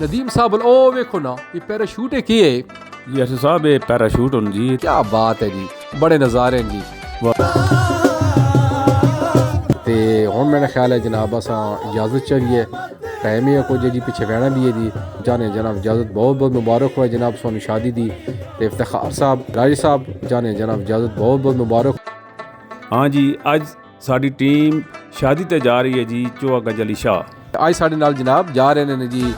ندیم صاحب او ویکھو نا یہ پیراشوٹ ہے کی ہے جی ارشد صاحب یہ پیراشوٹ ہوں جی کیا بات ہے جی بڑے نظارے ہیں جی تے ہن میرا خیال ہے جناب اساں اجازت چاہیے ٹائم ہی کچھ جی پیچھے بہنا بھی ہے جی جانے جناب اجازت بہت بہت مبارک ہوا جناب سونی شادی دی تے افتخار صاحب راجی صاحب جانے جناب اجازت بہت بہت مبارک ہاں جی اج ساری ٹیم شادی تے جا رہی ہے جی چوہا گنج علی شاہ آج ساڈے نال جناب جا رہے ہیں جی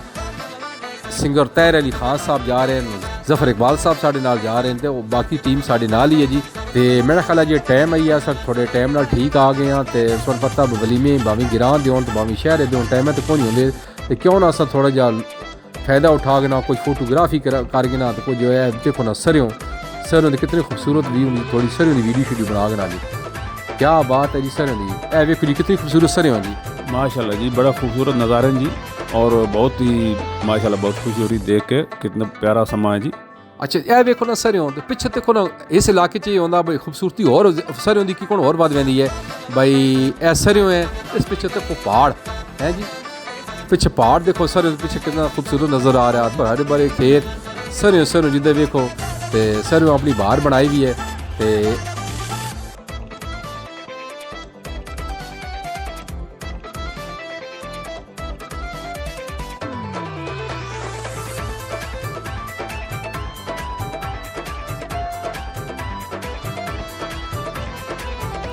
سنگر طاہر علی خان صاحب جا رہے ہیں ظفر اقبال صاحب ساڈے نال جا رہے ہیں تے باقی ٹیم ساڈے نال ہی ہے جی تے میرا خیال ہے جی ٹائم آئی ہے سب تھوڑے ٹائم نال ٹھیک آ گئے ہیں تے سن پتہ ولیمے باویں گراں دیون تے باویں شہر دیون ٹائم تے کوئی نہیں ہوندے تے کیوں نہ اساں تھوڑا جا فائدہ اٹھا کے نہ کوئی فوٹوگرافی کر کے نہ تے کوئی جو ہے دیکھو نا سریوں دے کتنے خوبصورت ویو تھوڑی سریوں دی ویڈیو بنا کے نہ جی کیا بات ہے جی سریوں دی اے ویکھو جی کتنی خوبصورت سریوں جی ماشاءاللہ جی بڑا خوبصورت نظارہ ہیں جی اور بہت ہی ماشاءاللہ بہت خوشی ہو رہی دیکھ کے کتنا پیارا سما ہے جی اچھا اے ویکھو نا سریوں تے پیچھے دیکھو نا اس علاقے چ ہوندا بھائی خوبصورتی اور سریوں دی کی کون اور بات ویندی ہے بھائی اے سریوں ہے اس پیچھے دیکھو پہاڑ ہے جی پیچھے پہاڑ دیکھو سریوں پیچھے کتنا خوبصورت نظر آ رہا ہے بڑے بڑے کھیت سریوں جدے ویکھو تے سریوں اپنی باہر بنائی بھی ہے تے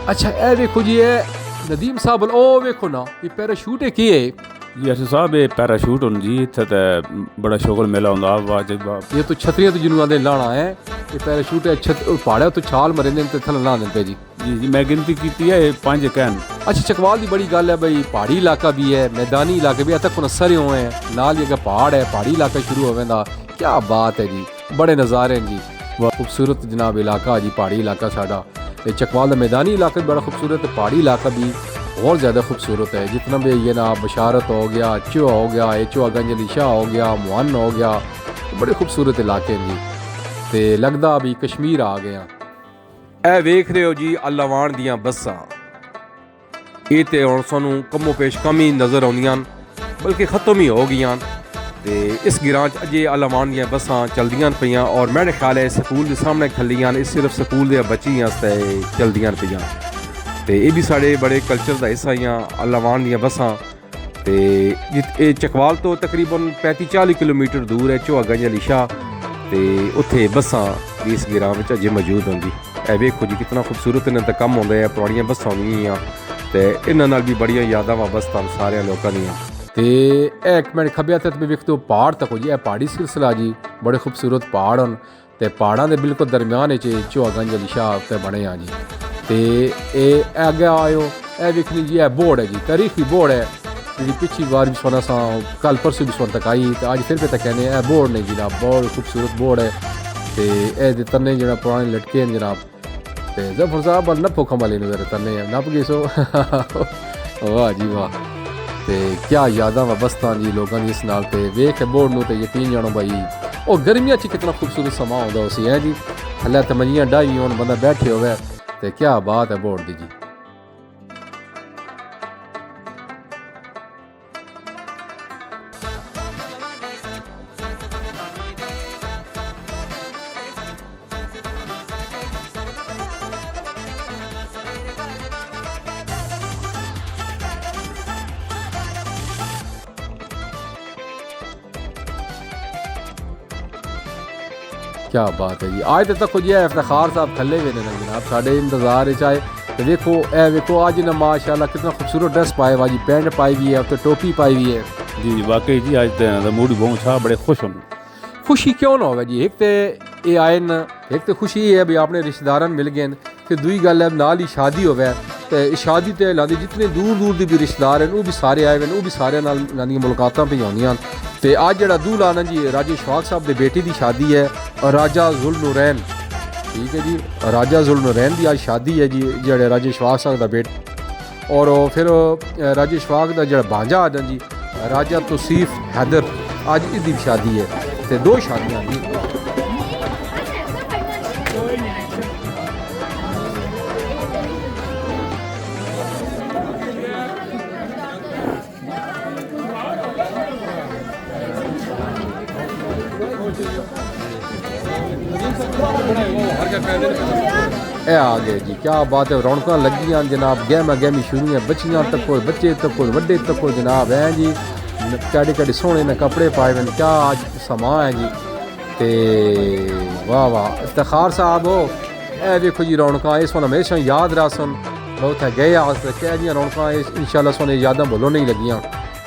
اچھا اے ویکھو جی اے ندیم صاحب او ویکھو نا یہ پیراشوٹ ہے کی ہے جی ارشد صاحب یہ پیراشوٹ ہوں جی اتنے تے بڑا شغل میلہ ہوندا واجب یہ تو چھتریاں تو جنوں آندے لانا ہے یہ پیراشوٹ ہے پہاڑے تو چھال مرے تے تھلے لا دے جی جی میں گنتی کیتی ہے 5 کہن اچھا چکوال دی بڑی گل ہے بھائی پہاڑی علاقہ بھی ہے میدانی علاقے بھی تک سرے ہوئے ہیں نال یہ پہاڑ ہے پہاڑی علاقہ شروع ہوئے دا کیا بات ہے جی بڑے نظارے ہیں جی خوبصورت جناب علاقہ جی پہاڑی علاقہ ساڈا یہ چکوال دا میدانی علاقہ بھی بڑا خوبصورت ہے پہاڑی علاقہ بھی اور زیادہ خوبصورت ہے جتنا بھی یہ نا بشارت ہو گیا چوہا ہو گیا یہ چوہا گنج علی شاہ ہو گیا موہن ہو گیا بڑے خوبصورت علاقے ہیں جی تے لگدا بھی کشمیر آ گیا اے ویکھ رہے ہو جی الاوان دیاں بساں یہ تے ہن سانوں کمو پیش کم ہی نظر آندیاں بلکہ ختم ہی ہو گئیاں تے اس گراں اجے الاوان دیاں بساں چلدیاں پیاں اور میرے خیال ہے سکول دے سامنے کھلیاں اس صرف سکول دے بچیاں واسطے چلدیاں پیاں تے یہ بھی سارے بڑے کلچر دا حصہ ہیں الاوان دیاں بساں تے یہ چکوال تو تقریباً 35-40 کلومیٹر دور ہے چوہا گنج علی شاہ تے اتھے بساں اس گراں وچ اجے موجود ہوندی اے ویکھو جی کتنا خوبصورت انہاں تے کم ہوندا ہے پرانیاں بساں ہوندیاں تے انہاں نال بھی بڑیاں یاداں وابستہ سارے لوکاں دیاں تے ایک میں کھبیا تے ویکھتے ہو پہاڑ تک ہو جی اے پہاڑی سلسلہ جی بڑے خوبصورت پہاڑ ہن تے پہاڑاں دے بالکل درمیان وچ چوہا گنج علی شاہ تے بنے ہاں جی تے اے اگے آئیو اے ویکھنی جی اے بورڈ ہے جی تاریخی بورڈ ہے جی پچھلی بار بھی سونا سا کل پرسوں بھی سونا تک آئی تے آج پھر پہ تک کہنے اے بورڈ نہیں جناب بہت خوبصورت بورڈ ہے تے اے دے تنے جڑا پرانے لٹکے ہیں جناب تے ظفر صاحب نپو کھمالے نظر تنے نپ گئے سو واہ جی واہ تے کیا یاداں وابستہ جی لوگاں دی اس نال تے ویکھ بورڈ نو تے یقین جانو بھائی او گرمیاں چ کتنا خوبصورت سما ہوندا اسی ہے جی تھلے تے منجیاں ڈائی ہون بندہ بیٹھے ہوئے تے کیا بات ہے بورڈ دی جی کیا بات ہے جی آج تک جی افتخار صاحب تھلے ہوئے نے جناب ساڈے انتظار چاہے تو دیکھو اے ویکھو آج نا ماشاءاللہ کتنا خوبصورت ڈریس پائے ہوا جی پینٹ پائی ہوئی ہے تے ٹوپی پائی ہوئی ہے جی واقعی جی آج تے موڈ بہت چھا بڑے خوش ہوں خوشی کیوں نہ ہوگا جی ایک تے یہ آئے نا ایک تے خوشی یہ ہے بھی اپنے رشتہ داراں مل گئے پھر دوئی گل ہے نال ہی شادی ہوئے تے شادی تے لاندی جتنے دور دور دی بھی رشتہ دار ہیں وہ بھی سارے آئے ہوئے وہ بھی سارے نال لاندی ملاقاتاں پہ ہوندیاں تے آج جڑا دولہا نا جی راجہ اشفاق صاحب دے بیٹی دی شادی ہے راجہ ذوالنورین ٹھیک ہے جی راجہ ذوالنورین دی آج شادی ہے جی جڑے راجہ اشفاق صاحب دا بیٹا اور پھر راجہ اشفاق دا جڑا بانجا آ جی راجہ توصیف حیدر آج اس دی شادی ہے تے 2 شادیاں جی اے آ گئے جی کیا بات ہے رونقاں لگیاں جناب گہما گہمی شروع ہیں بچیاں تکو بچے تکو وڈے تکو جناب ہیں جی کیڈے کیڈے سونے نے کپڑے پائے ہوئے کیا آج سما ہے جی تے واہ واہ افتخار صاحب ہو اے دیکھو جی رونقاں اس وقت ہمیشہ یاد راسن بہت ہے گئے آج کہہ دیا رونقاں انشاءاللہ سونے یاداں بھولو نہیں لگیاں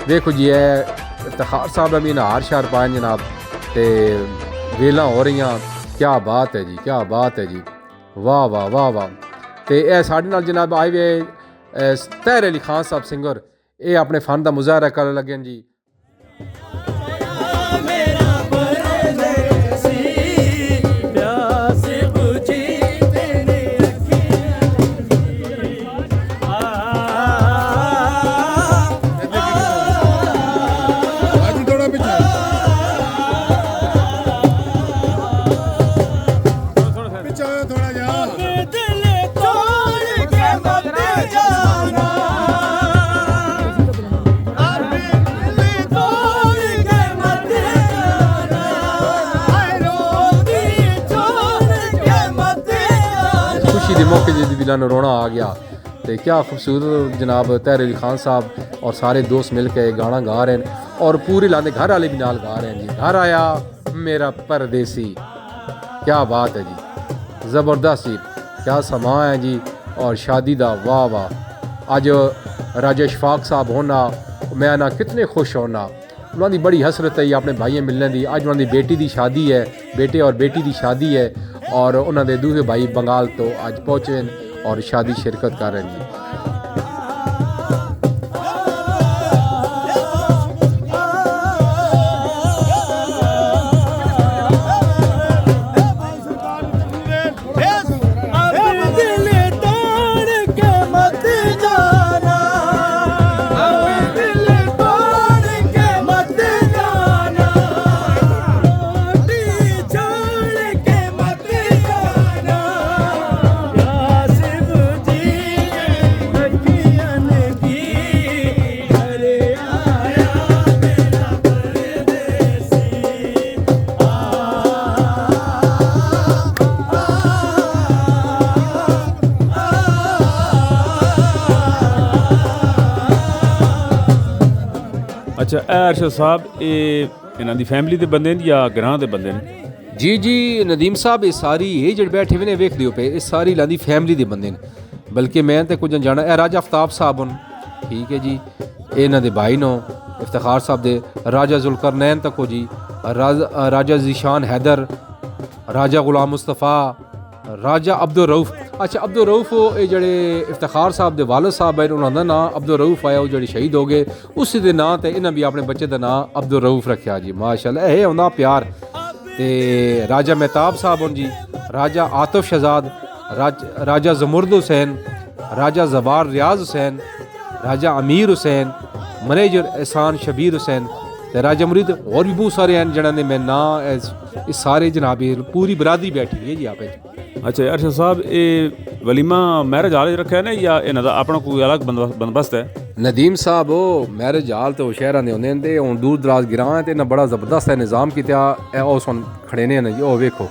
دیکھو جی اے افتخار صاحب ابھی ہار شار پائے جناب تے ویلاں ہو رہی ہیں کیا بات ہے جی کیا بات ہے جی واہ واہ واہ واہ تے اے ساڈے نال جناب آئے ہوئے طاہر علی خان صاحب سنگر اے اپنے فن دا مظاہرہ کرن لگے جی خوشی دے موقع جی دلان رونا آ گیا تے کیا خوبصورت جناب طاہر علی خان صاحب اور سارے دوست مل کے گانا گا رہے ہیں اور پورے لاندے گھر والے بھی نال گا رہے ہیں جی گھر آیا میرا پردیسی کیا بات ہے جی زبردست جی کیا سما ہے جی اور شادی دا واہ واہ اج راجہ اشفاق صاحب ہونا میں نا کتنے خوش ہونا انہوں دی بڑی حسرت ہے اپنے بھائییں ملنے دی اج انہوں دی بیٹی دی شادی ہے بیٹے اور بیٹی دی شادی ہے اور انہوں دے دوسرے بھائی بنگال تو اج پہنچے اور شادی شرکت کر رہے ہیں جی اچھا اے ارشد صاحب یہ انہاں دی فیملی دے بندے نے یا گراں دے بندے نے جی جی ندیم صاحب یہ ساری یہ جڑ بیٹھے ہوئے نے ویکھ دیو پے یہ ساری لاندی فیملی دے بندے نے بلکہ میں تے کچھ جانا اے راجہ آفتاب صاحب ہن ٹھیک ہے جی اے انہاں دے بھائی نو افتخار صاحب دے راجہ ذوالقرنین تک ہو جی راجہ ذیشان حیدر راجہ غلام مصطفیٰ راجہ عبدالرؤف اچھا عبدالرؤف اے جڑے افتخار صاحب دے والد صاحب ہیں انہوں دا نام عبدالرؤف آیا وہ جڑے شہید ہو گئے اسی دے نام تے انہاں بھی اپنے بچے دا نام عبدالرؤف رکھیا جی ماشاءاللہ اے ہوندا پیار تے راجہ مہتاب صاحب ہن جی راجہ عاطف شہزاد راجہ زمرد حسین راجہ زوار ریاض حسین راجہ امیر حسین منیجر احسان شبیر حسین تے راجہ مرید اور بھی بہت سارے ہیں جنہاں نے میں نام اس سارے جناب پوری برادری بیٹھی ہوئی ہے جی آپ اچھا ارشد صاحب یہ ولیمہ میرج ہال رکھا ہے نا یا انہاں دا اپنا کوئی الگ بندوبست ہے ندیم صاحب میرج ہال تو شہراں دے ہوندے تے ہن دور دراز گراں تے انہاں بڑا زبردست ہے نظام کیتا اے او سن کھڑے نے او ویکھو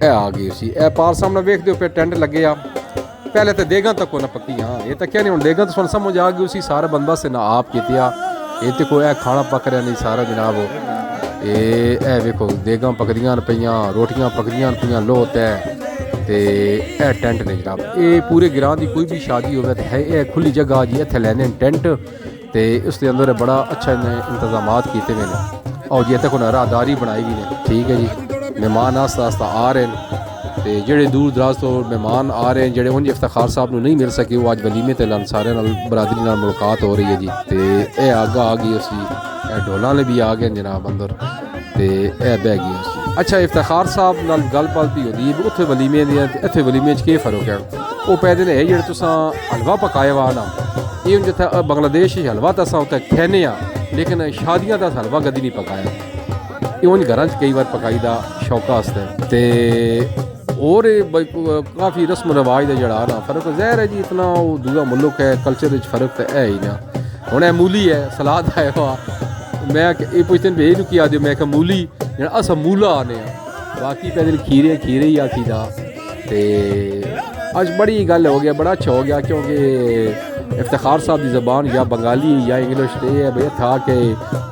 اے آ گئی سی اے پار سامنے ویکھ دیو پہ ٹینٹ لگے آ پہلے تے دیگاں تک کو نہ پکی ہاں یہ تک کیا نہیں ہن دیگاں تو سن سمجھ آ گئی اسی سارا بندوبست نہ آپ کیتیا یہ تے کوئی اے کھانا پک رہا نہیں سارا جناب اے ویکھو دیگاں پکدیاں پیاں روٹیاں پکدیاں پیاں لو تے اے ٹینٹ نے جناب اے پورے گراں دی کوئی بھی شادی ہوے تے ہے اے کھلی جگہ جی ایتھے لینے ٹینٹ تے اس دے اندر بڑا اچھا انتظامات کیتے ہوئے نے اور جی ایتھے کوئی راہداری بنائی گئی نے ٹھیک ہے جی مہمان آستہ آستہ آ رہے ہیں تے جڑے دور دراز تو مہمان آ رہے ہیں جڑے انج افتخار صاحب نو نہیں مل سکے وہ اج ولیمے تے لن سارے نال برادری نال ملاقات ہو رہی ہے جی تے اے آگا آ گئی اسی اے ڈھولاں لے بھی آ گئے جناب اندر تے اے بہ گئی اسی اچھا افتخار صاحب نال گل بات بھی ہوندی ہے اوتھے ولیمے دی تے ایتھے ولیمے وچ کی فرق ہے وہ پے دے نے جڑے تساں حلوہ پکایا وا نا یہ جتھا بنگلہ دیش حلوہ تو اصل اتنے کھانے لیکن شادیاں کا حلوہ کدی نہیں پکایا. یہ ان گھر کئی بار پکائی دا شوق واسطے. تے اور کافی رسم و رواج کا جڑا نا فرق ظاہر ہے جی اتنا وہ دوسرا ملک ہے کلچر فرق تو ہے ہی نا. ہوں اے مولی ہے سلاد ہے میں یہ پوچھتے ہیں بھائی کی آدھے میں کہ مولی جڑا اصل مولا آنے باقی پہلے کھیرے ہی آخی دا. تے اج بڑی گل ہو گیا بڑا اچھا ہو گیا کیونکہ افتخار صاحب کی زبان یا بنگالی یا انگلش تے ہے بھیا تھا کہ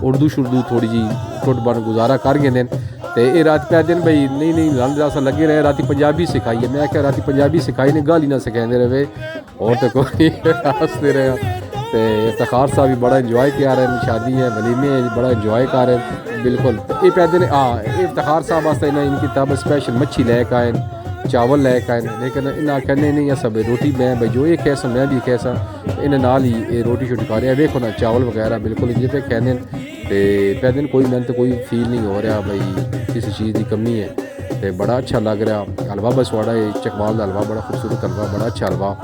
اردو شردو تھوڑی جی ٹوٹ بن گزارا کر گئے دن. تے یہ رات پہ دن بھائی نہیں لال جاسا لگے رہے راتی پنجابی سکھائی ہے. میں کہ راتی پنجابی سکھائی نے گالی نہ سکھائیں رہے اور تو کوئی ہنستے رہے. تے افتخار صاحب بھی بڑا انجوائے کیا رہے ہیں شادی ہے ولیمے ہیں بڑا انجوائے کر رہے ہیں بالکل. یہ پہ دن یہ افتخار صاحب واسطے ان کی تب اسپیشل مچھی لے کے آئے چاول لے کے آئے لیکن انہیں آخیا نہیں سب روٹی میں بھائی جو یہ کہہ میں بھی کہہ سا انہیں نال ہی یہ روٹی شوٹی کھا رہے ہیں. ویکھو نا چاول وغیرہ بالکل انجے پہ کہنے تے پہ دن کوئی محنت کوئی فیل نہیں ہو رہا بھائی کسی چیز کی کمی ہے. تے بڑا اچھا لگ رہا حلوہ بس واڑا چکوال کا حلوہ بڑا خوبصورت حلوہ بڑا اچھا حلوہ.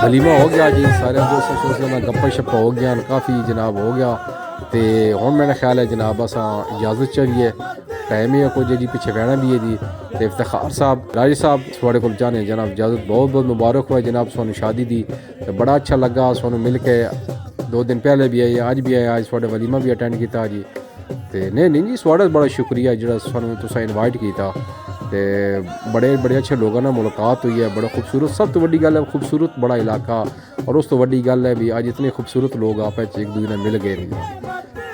ولیمہ ہو گیا جی سارے دوست میں گپا شپا ہو گیا کافی جناب ہو گیا. تے ہوں میرا خیال ہے جناب اساں اجازت چاہیے ٹائم ہی ہے کچھ جی پیچھے بہنا بھی ہے جی. تے افتخار صاحب راجی صاحب تھوڑے کو جانے جناب اجازت بہت مبارک ہوا جناب سونو شادی دی. تے بڑا اچھا لگا سونو مل کے 2 دن پہلے بھی آئی اج بھی آیا اج تھوڑے ولیمہ بھی اٹینڈ کیتا جی. تے نہیں جی تھوڑا بڑا شکریہ جڑا سونو تساں انوائٹ کیتا. تے بڑے اچھے لوگوں نے ملاقات ہوئی ہے بڑا خوبصورت سب تو وڈی گل ہے خوبصورت بڑا علاقہ اور اس تو وڈی گل ہے بھی اج اتنے خوبصورت لوگ آپ ایک دوسرے مل گئے نہیں.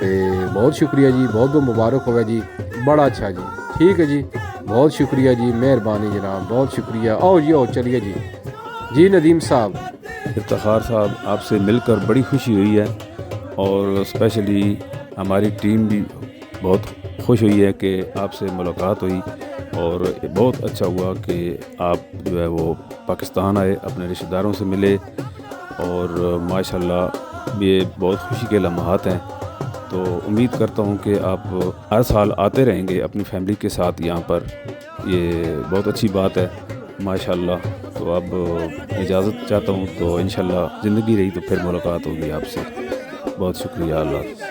تے بہت شکریہ جی بہت مبارک ہوئے جی بڑا اچھا جی ٹھیک ہے جی بہت شکریہ جی مہربانی جناب بہت شکریہ. آؤ جی آؤ چلیے جی ندیم صاحب. افتخار صاحب آپ سے مل کر بڑی خوشی ہوئی ہے اور اسپیشلی ہماری ٹیم بھی بہت خوش ہوئی ہے کہ آپ سے ملاقات ہوئی اور بہت اچھا ہوا کہ آپ جو ہے وہ پاکستان آئے اپنے رشتہ داروں سے ملے اور ماشاءاللہ یہ بہت خوشی کے لمحات ہیں. تو امید کرتا ہوں کہ آپ ہر سال آتے رہیں گے اپنی فیملی کے ساتھ یہاں پر. یہ بہت اچھی بات ہے ماشاءاللہ. تو اب اجازت چاہتا ہوں تو انشاءاللہ زندگی رہی تو پھر ملاقات ہوگی آپ سے. بہت شکریہ اللہ.